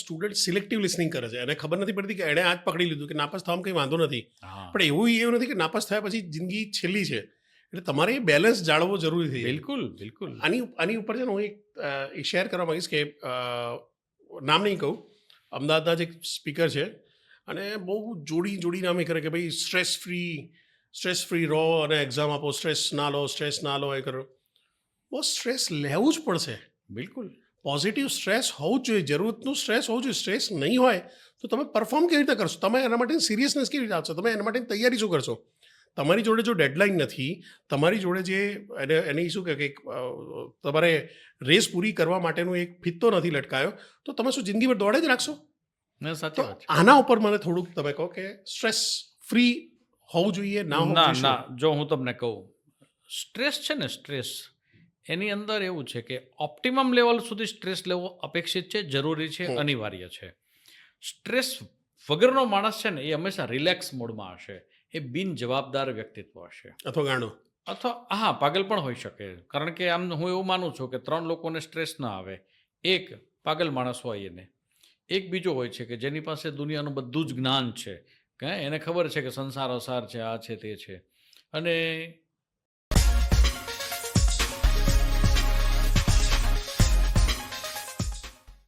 Student selective listening કરે છે, એને ખબર નથી પડતી કે એણે આ જ પકડી લીધું કે નાપાસ થવામાં કંઈ વાંધો નથી, હા પણ એવું નથી કે નાપાસ થયા પછી જિંદગી છેલ્લી છે. એટલે તમારે એ બેલેન્સ જાળવવો જરૂરી થઈ જાય. બિલકુલ બિલકુલ. આની ઉપર છે ને હું એક શેર કરવા માંગીશ કે નામ નહીં કહું, અમદાવાદના જ એક સ્પીકર છે અને બહુ જોડી નામે કરે કે ભાઈ સ્ટ્રેસ ફ્રી રહો અને એક્ઝામ આપો, સ્ટ્રેસ ના લો એ કરો. બહુ સ્ટ્રેસ લેવું જ પડશે. બિલકુલ. પોઝિટિવ સ્ટ્રેસ હોવું જ જોઈએ, જરૂરતનું સ્ટ્રેસ હોવું જોઈએ. સ્ટ્રેસ નહીં હોય તો તમે પરફોર્મ કેવી રીતે કરશો, તમે એના માટે સિરિયસનેસ કેવી રીતે આવશો, તમે એના માટે તૈયારી શું કરશો. તમારી જોડે જો ડેડલાઇન નથી, તમારી જોડે જે એની શું કે તમારે રેસ પૂરી કરવા માટેનો એક ફિત્તો નથી લટકાયો, તો તમે શું જિંદગીભર દોડે જ રાખશો. ના, તો સાચી વાત છે. આના ઉપર મને થોડુંક તમે કહો કે સ્ટ્રેસ ફ્રી હોવું જોઈએ, ના હોવું ના જોઈએ. ના, જો હું તમને કહું, સ્ટ્રેસ છે ને, સ્ટ્રેસ એની અંદર એવું છે કે ઓપ્ટિમમ લેવલ સુધી સ્ટ્રેસ લેવો અપેક્ષિત છે, જરૂરી છે, અનિવાર્ય છે. સ્ટ્રેસ વગરનો માણસ છે ને એ હંમેશા રિલેક્સ મોડમાં હશે, એ બિન જવાબદાર વ્યક્તિત્વ હશે, અથવા ગાણો. અથવા હા પાગલ પણ હોઈ શકે. કારણ કે આમ હું એવું માનું છું કે 3 લોકોને સ્ટ્રેસ ના આવે. એક પાગલ માણસ હોય એને, એક બીજો હોય છે કે જેની પાસે દુનિયાનું બધું જ જ્ઞાન છે, કે એને ખબર છે કે સંસાર અસાર છે, આ છે તે છે, અને